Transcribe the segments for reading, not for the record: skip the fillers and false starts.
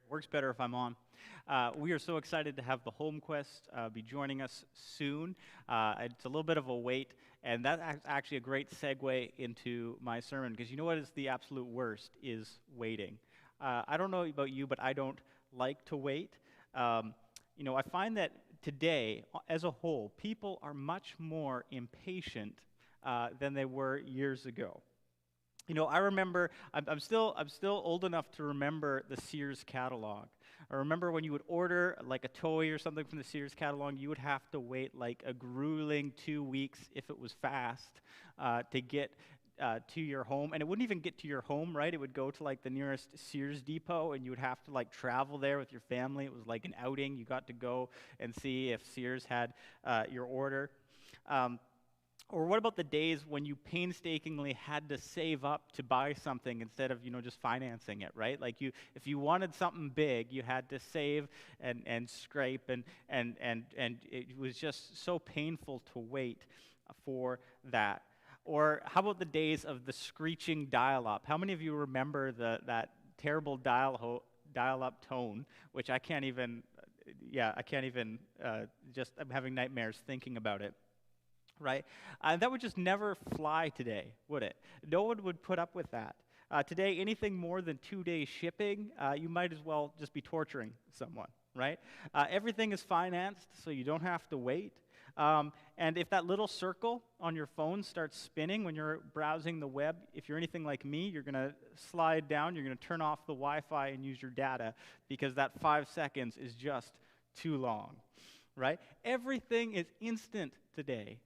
Works better if I'm on. We are so excited to have the Home Quest be joining us soon. It's a little bit of a wait, and that's actually a great segue into my sermon, because you know what is the absolute worst is waiting. I don't know about you, but I don't like to wait. I find that today, as a whole, people are much more impatient than they were years ago. I remember, I'm still old enough to remember the Sears catalog. I remember when you would order like a toy or something from the Sears catalog, you would have to wait like a grueling 2 weeks if it was fast to get to your home. And it wouldn't even get to your home, right? It would go to like the nearest Sears depot, and you would have to like travel there with your family. It was like an outing. You got to go and see if Sears had your order. Or what about the days when you painstakingly had to save up to buy something instead of, just financing it, right? Like if you wanted something big, you had to save and scrape, and it was just so painful to wait for that. Or how about the days of the screeching dial-up? How many of you remember that terrible dial-up tone, which I can't even, I'm having nightmares thinking about it. Right? That would just never fly today, would it? No one would put up with that. Today, anything more than 2 days shipping, you might as well just be torturing someone, right? Everything is financed, so you don't have to wait. And if that little circle on your phone starts spinning when you're browsing the web, if you're anything like me, you're going to slide down, you're going to turn off the Wi-Fi and use your data, because that 5 seconds is just too long, right? Everything is instant today,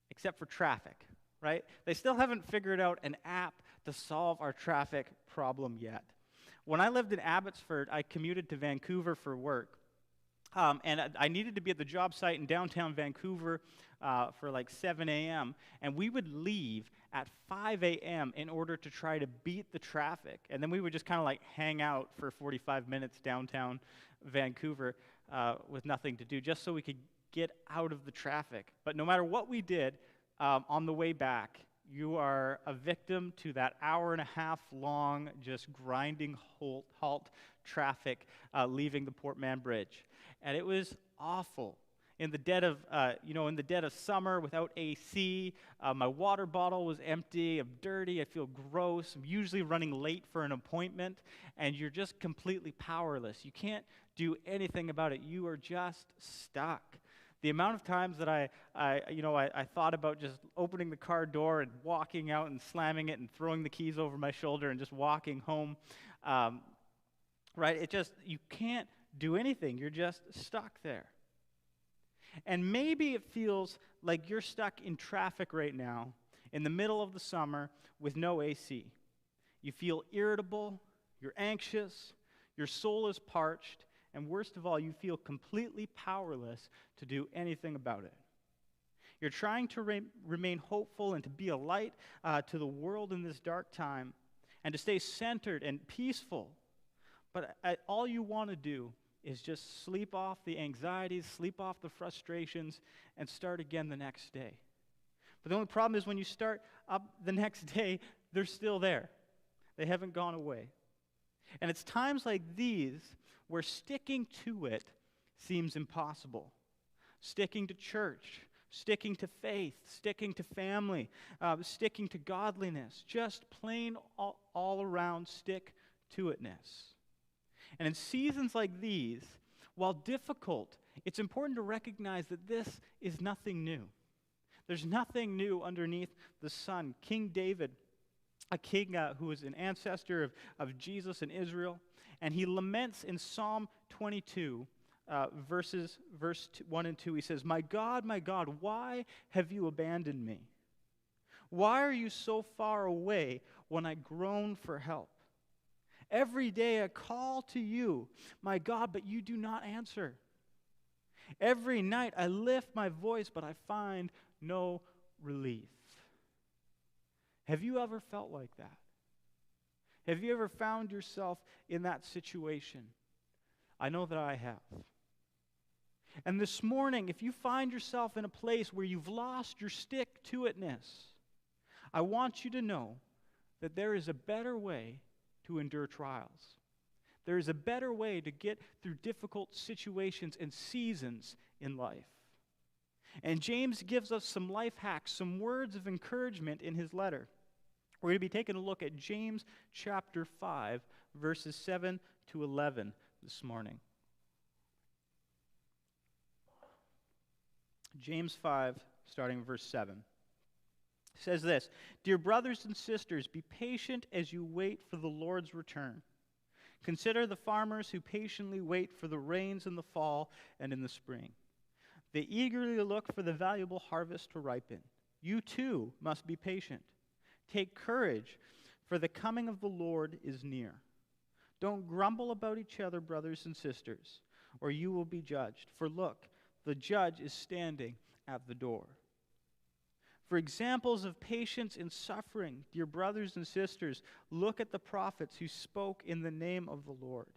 except for traffic, right? They still haven't figured out an app to solve our traffic problem yet. When I lived in Abbotsford, I commuted to Vancouver for work, and I needed to be at the job site in downtown Vancouver for like 7 a.m., and we would leave at 5 a.m. in order to try to beat the traffic, and then we would just kind of like hang out for 45 minutes downtown Vancouver with nothing to do, just so we could get out of the traffic. But no matter what we did, on the way back, you are a victim to that hour and a half long, just grinding halt traffic leaving the Port Mann Bridge, and it was awful. In the dead of summer, without AC, my water bottle was empty. I'm dirty. I feel gross. I'm usually running late for an appointment, and you're just completely powerless. You can't do anything about it. You are just stuck. The amount of times that I thought about just opening the car door and walking out and slamming it and throwing the keys over my shoulder and just walking home, right? You can't do anything. You're just stuck there. And maybe it feels like you're stuck in traffic right now in the middle of the summer with no AC. You feel irritable, you're anxious, your soul is parched, and worst of all, you feel completely powerless to do anything about it. You're trying to remain hopeful and to be a light to the world in this dark time, and to stay centered and peaceful. But all you want to do is just sleep off the anxieties, sleep off the frustrations, and start again the next day. But the only problem is when you start up the next day, they're still there. They haven't gone away. And it's times like these where sticking to it seems impossible. Sticking to church, sticking to faith, sticking to family, sticking to godliness, just plain all around stick-to-it-ness. And in seasons like these, while difficult, it's important to recognize that this is nothing new. There's nothing new underneath the sun. King David, a king who is an ancestor of Jesus in Israel, and he laments in Psalm 22, verse 1 and 2. He says, my God, why have you abandoned me? Why are you so far away when I groan for help? Every day I call to you, my God, but you do not answer. Every night I lift my voice, but I find no relief. Have you ever felt like that? Have you ever found yourself in that situation? I know that I have. And this morning, if you find yourself in a place where you've lost your stick-to-it-ness, I want you to know that there is a better way to endure trials. There is a better way to get through difficult situations and seasons in life. And James gives us some life hacks, some words of encouragement in his letter. We're going to be taking a look at James chapter 5, verses 7 to 11 this morning. James 5, starting verse 7. Says this, "Dear brothers and sisters, be patient as you wait for the Lord's return. Consider the farmers who patiently wait for the rains in the fall and in the spring. They eagerly look for the valuable harvest to ripen. You too must be patient. Take courage, for the coming of the Lord is near. Don't grumble about each other, brothers and sisters, or you will be judged. For look, the judge is standing at the door. For examples of patience in suffering, dear brothers and sisters, look at the prophets who spoke in the name of the Lord.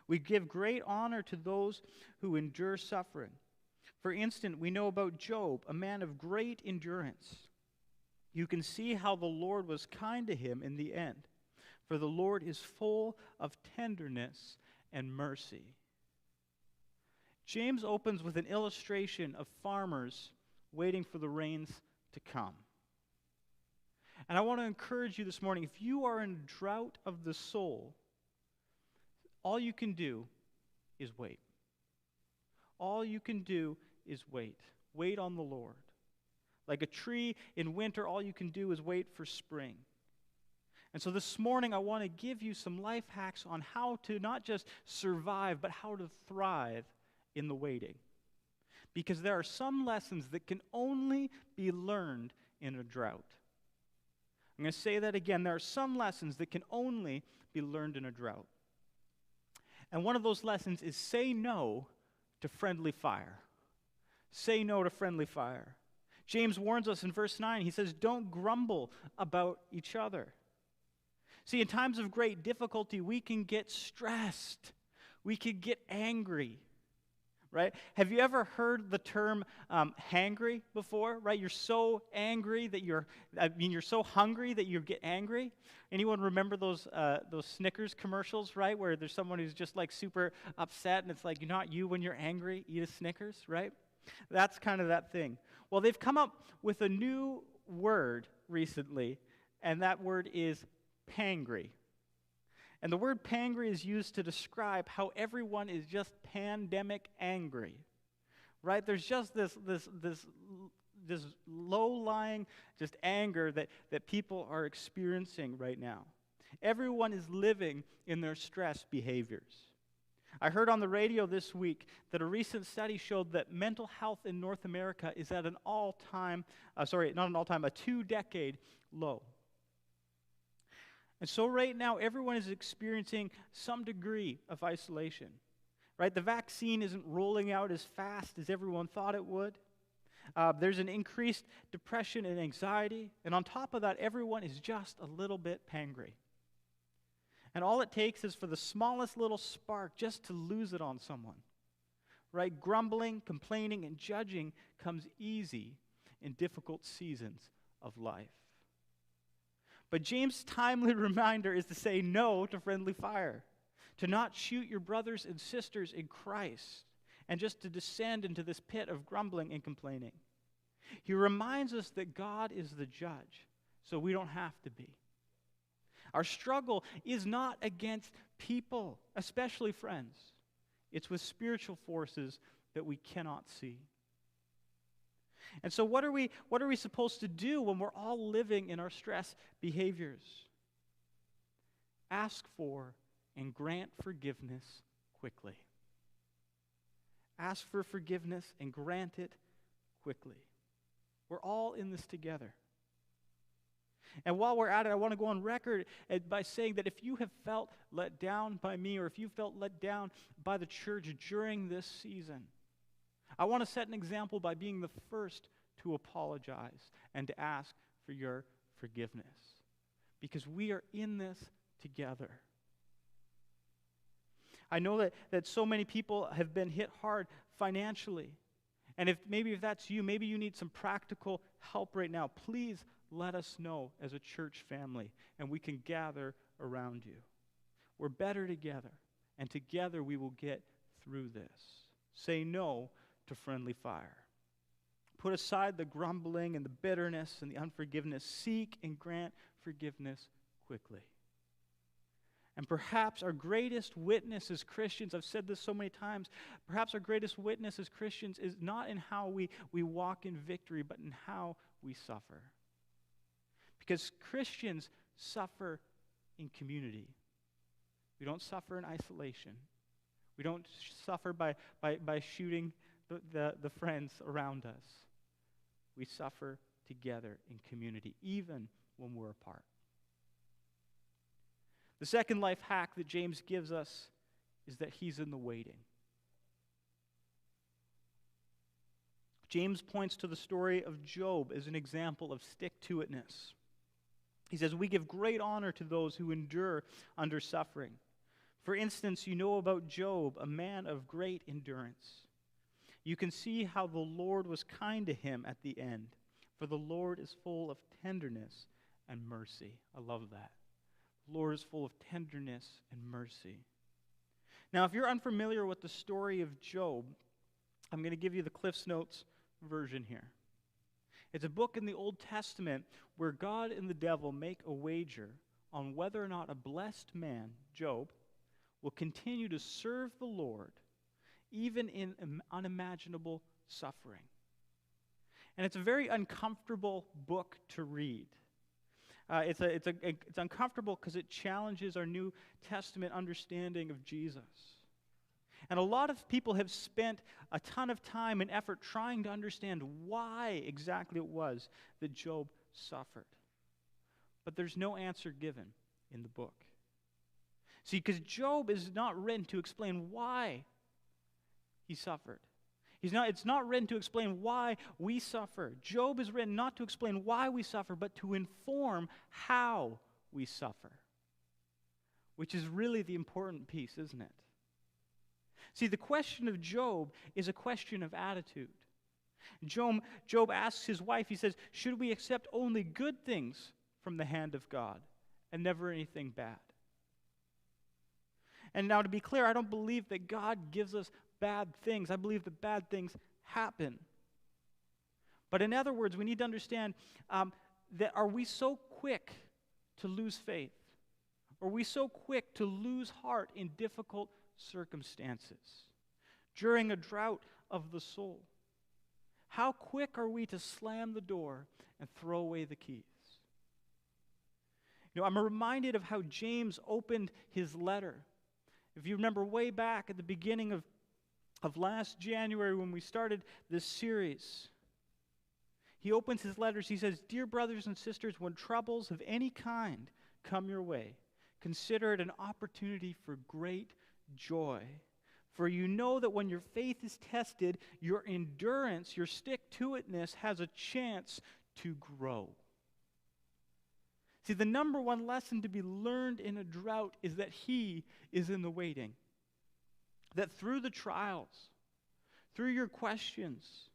We give great honor to those who endure suffering. For instance, we know about Job, a man of great endurance. You can see how the Lord was kind to him in the end, for the Lord is full of tenderness and mercy." James opens with an illustration of farmers waiting for the rains to come. And I want to encourage you this morning, if you are in a drought of the soul, all you can do is wait. All you can do is wait. Wait on the Lord. Like a tree in winter, all you can do is wait for spring. And so this morning, I want to give you some life hacks on how to not just survive, but how to thrive in the waiting. Because there are some lessons that can only be learned in a drought. I'm going to say that again. There are some lessons that can only be learned in a drought. And one of those lessons is say no to friendly fire. Say no to friendly fire. James warns us in verse 9. He says, don't grumble about each other. See, in times of great difficulty, we can get stressed. We can get angry. Right? Have you ever heard the term hangry before? Right? You're so angry that you're so hungry that you get angry. Anyone remember those Snickers commercials, right? Where there's someone who's just like super upset and it's like, you're not you when you're angry, eat a Snickers, right? That's kind of that thing. Well, they've come up with a new word recently, and that word is pangry. And the word pangry is used to describe how everyone is just pandemic angry, right? There's just this low-lying just anger that people are experiencing right now. Everyone is living in their stress behaviors. I heard on the radio this week that a recent study showed that mental health in North America is at a 2-decade low. And so right now, everyone is experiencing some degree of isolation, right? The vaccine isn't rolling out as fast as everyone thought it would. There's an increased depression and anxiety. And on top of that, everyone is just a little bit pangry. And all it takes is for the smallest little spark just to lose it on someone, right? Grumbling, complaining, and judging comes easy in difficult seasons of life. But James' timely reminder is to say no to friendly fire, to not shoot your brothers and sisters in Christ, and just to descend into this pit of grumbling and complaining. He reminds us that God is the judge, so we don't have to be. Our struggle is not against people, especially friends. It's with spiritual forces that we cannot see. And so what are we supposed to do when we're all living in our stress behaviors? Ask for and grant forgiveness quickly. Ask for forgiveness and grant it quickly. We're all in this together. And while we're at it, I want to go on record by saying that if you have felt let down by me, or if you felt let down by the church during this season, I want to set an example by being the first to apologize and to ask for your forgiveness, because we are in this together. I know that so many people have been hit hard financially, and if that's you, maybe you need some practical help right now, please let us know as a church family, and we can gather around you. We're better together. and together we will get through this. Say no to friendly fire. Put aside the grumbling and the bitterness and the unforgiveness. Seek and grant forgiveness quickly. And perhaps our greatest witness as Christians, I've said this so many times, perhaps our greatest witness as Christians is not in how we walk in victory, but in how we suffer. Because Christians suffer in community. We don't suffer in isolation. We don't suffer by shooting the friends around us. We suffer together in community, even when we're apart. The second life hack that James gives us is that he's in the waiting. James points to the story of Job as an example of stick-to-it-ness. He says, we give great honor to those who endure under suffering. For instance, you know about Job, a man of great endurance. You can see how the Lord was kind to him at the end, for the Lord is full of tenderness and mercy. I love that. The Lord is full of tenderness and mercy. Now, if you're unfamiliar with the story of Job, I'm going to give you the Cliff's Notes version here. It's a book in the Old Testament where God and the devil make a wager on whether or not a blessed man, Job, will continue to serve the Lord even in unimaginable suffering. And it's a very uncomfortable book to read. It's uncomfortable because it challenges our New Testament understanding of Jesus. And a lot of people have spent a ton of time and effort trying to understand why exactly it was that Job suffered. But there's no answer given in the book. See, because Job is not written to explain why he suffered. It's not written to explain why we suffer. Job is written not to explain why we suffer, but to inform how we suffer. Which is really the important piece, isn't it? See, the question of Job is a question of attitude. Job asks his wife, he says, should we accept only good things from the hand of God and never anything bad? And now to be clear, I don't believe that God gives us bad things. I believe that bad things happen. But in other words, we need to understand that are we so quick to lose faith? Are we so quick to lose heart in difficult circumstances? During a drought of the soul? How quick are we to slam the door and throw away the keys? You know, I'm reminded of how James opened his letter. If you remember way back at the beginning of last January when we started this series, he opens his letters, he says, "Dear brothers and sisters, when troubles of any kind come your way, consider it an opportunity for great joy. For you know that when your faith is tested, your endurance, your stick-to-it-ness has a chance to grow." See, the number one lesson to be learned in a drought is that he is in the waiting. That through the trials, through your questions,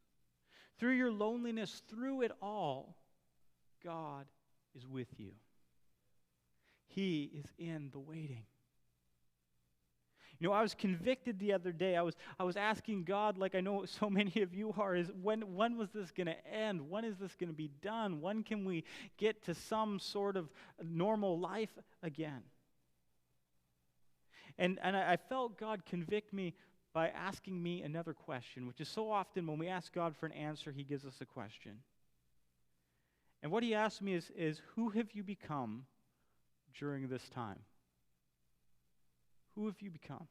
through your loneliness, through it all, God is with you. He is in the waiting. You know, I was convicted the other day. I was asking God, like I know so many of you are, is when was this going to end? When is this going to be done? When can we get to some sort of normal life again? And I felt God convict me by asking me another question, which is so often when we ask God for an answer, he gives us a question. And what he asked me is who have you become during this time? Who have you become?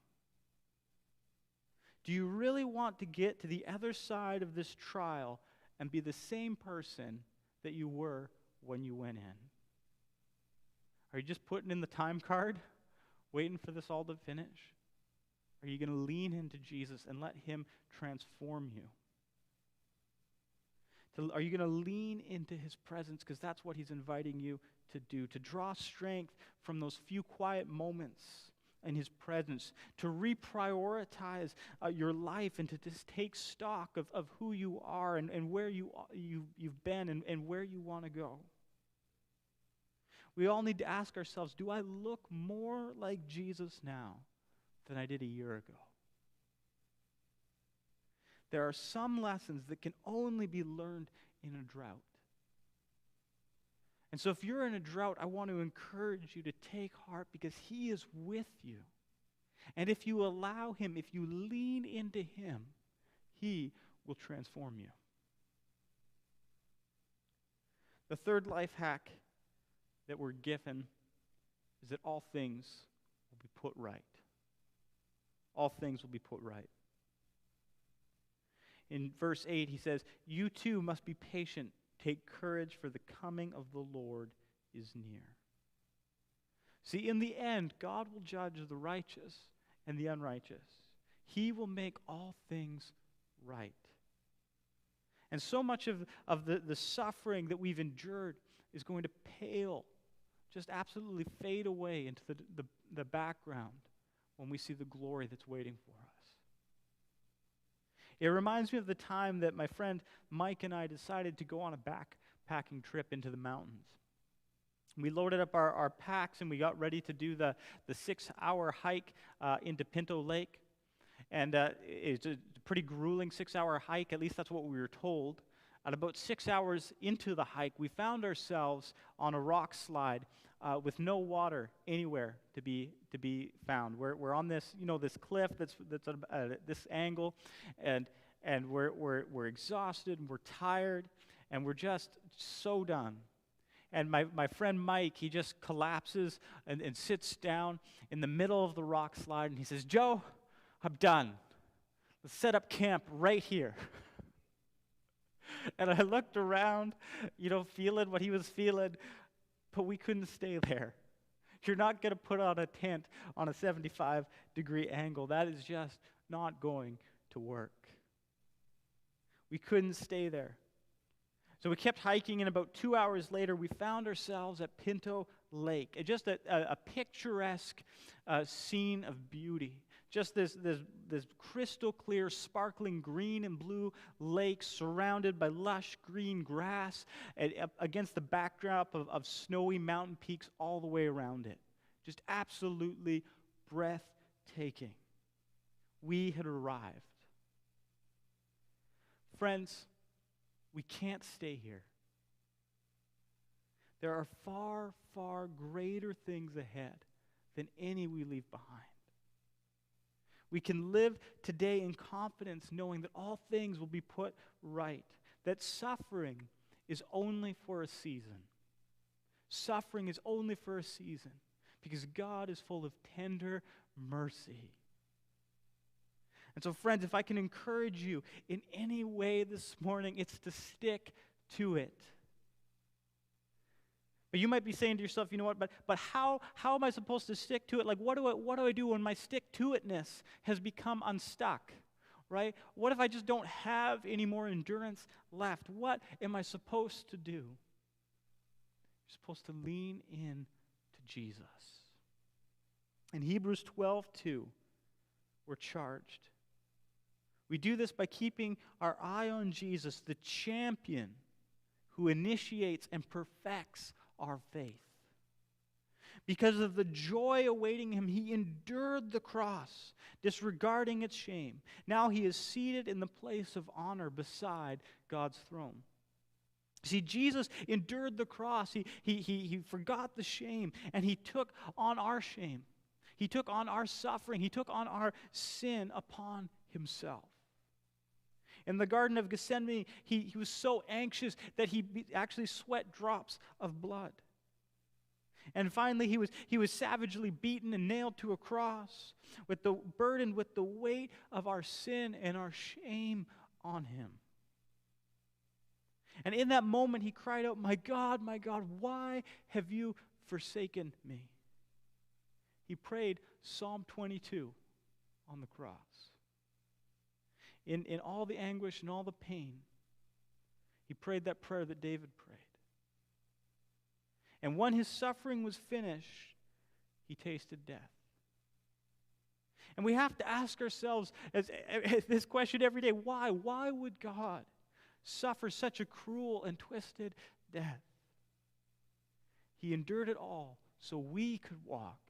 Do you really want to get to the other side of this trial and be the same person that you were when you went in? Are you just putting in the time card, waiting for this all to finish? Are you going to lean into Jesus and let him transform you? Are you going to lean into his presence? Because that's what he's inviting you to do, to draw strength from those few quiet moments in his presence, to reprioritize your life and to just take stock of who you are and where you've been and where you want to go. We all need to ask ourselves, do I look more like Jesus now than I did a year ago. There are some lessons that can only be learned in a drought. And so if you're in a drought, I want to encourage you to take heart because He is with you. And if you allow Him, if you lean into Him, He will transform you. The third life hack that we're given is that all things will be put right. All things will be put right. In verse 8, he says, "You too must be patient. Take courage, for the coming of the Lord is near." See, in the end, God will judge the righteous and the unrighteous. He will make all things right. And so much of the suffering that we've endured is going to pale, just absolutely fade away into the background when we see the glory that's waiting for us. It reminds me of the time that my friend Mike and I decided to go on a backpacking trip into the mountains. We loaded up our packs and we got ready to do the 6-hour hike into Pinto Lake. And it's a pretty grueling 6-hour hike, at least that's what we were told. At about 6 hours into the hike, we found ourselves on a rock slide with no water anywhere to be found. We're on this this cliff that's at this angle, and we're exhausted and we're tired and we're just so done. And my friend Mike, he just collapses and sits down in the middle of the rock slide and he says, "Joe, I'm done. Let's set up camp right here." And I looked around, feeling what he was feeling, but we couldn't stay there. You're not going to put on a tent on a 75-degree angle. That is just not going to work. We couldn't stay there. So we kept hiking, and about 2 hours later, we found ourselves at Pinto Lake. Just a picturesque scene of beauty. Just this crystal clear, sparkling green and blue lake surrounded by lush green grass and against the backdrop of snowy mountain peaks all the way around it. Just absolutely breathtaking. We had arrived. Friends, we can't stay here. There are far, far greater things ahead than any we leave behind. We can live today in confidence knowing that all things will be put right, that suffering is only for a season. Suffering is only for a season because God is full of tender mercy. And so, friends, if I can encourage you in any way this morning, it's to stick to it. But you might be saying to yourself, you know what, but how am I supposed to stick to it? Like, what do I do when my stick-to-it-ness has become unstuck, right? What if I just don't have any more endurance left? What am I supposed to do? You're supposed to lean in to Jesus. In Hebrews 12:2, we're charged. We do this by keeping our eye on Jesus, the champion who initiates and perfects our faith. Because of the joy awaiting him, he endured the cross, disregarding its shame. Now he is seated in the place of honor beside God's throne. See, Jesus endured the cross. He forgot the shame, and he took on our shame. He took on our suffering. He took on our sin upon himself. In the Garden of Gethsemane, he was so anxious that he actually sweat drops of blood. And finally, he was savagely beaten and nailed to a cross, burdened with the weight of our sin and our shame on him. And in that moment, he cried out, my God, why have you forsaken me?" He prayed Psalm 22 on the cross. In all the anguish and all the pain, he prayed that prayer that David prayed. And when his suffering was finished, he tasted death. And we have to ask ourselves this question every day, why? Why would God suffer such a cruel and twisted death? He endured it all so we could walk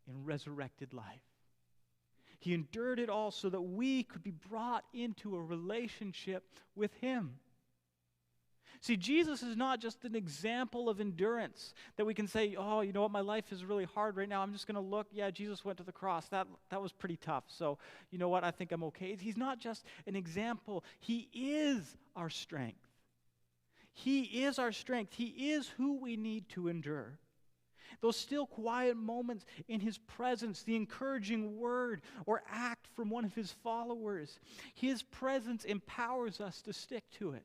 in resurrected life. He endured it all so that we could be brought into a relationship with him. See, Jesus is not just an example of endurance that we can say, oh, you know what, my life is really hard right now. I'm just going to look, yeah, Jesus went to the cross. That was pretty tough. So, you know what, I think I'm okay. He's not just an example. He is our strength. He is our strength. He is who we need to endure. Those still quiet moments in his presence, the encouraging word or act from one of his followers, his presence empowers us to stick to it.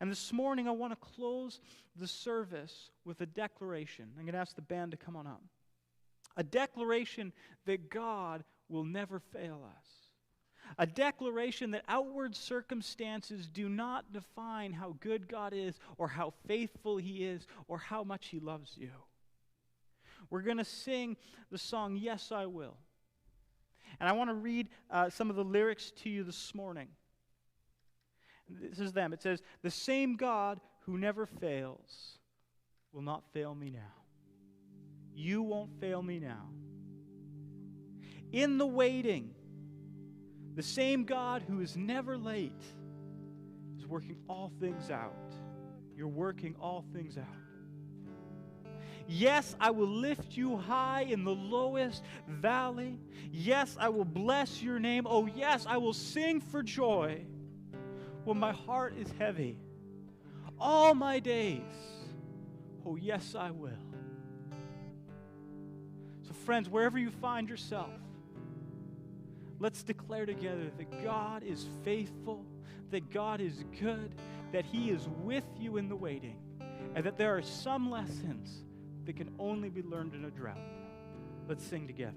And this morning I want to close the service with a declaration. I'm going to ask the band to come on up. A declaration that God will never fail us. A declaration that outward circumstances do not define how good God is or how faithful he is or how much he loves you. We're going to sing the song, Yes, I Will. And I want to read some of the lyrics to you this morning. This is them. It says, the same God who never fails will not fail me now. You won't fail me now. In the waiting, the same God who is never late is working all things out. You're working all things out. Yes, I will lift you high in the lowest valley. Yes, I will bless your name. Oh, yes, I will sing for joy when my heart is heavy. All my days, oh, yes, I will. So, friends, wherever you find yourself, let's declare together that God is faithful, that God is good, that he is with you in the waiting, and that there are some lessons that can only be learned in a drought. Let's sing together.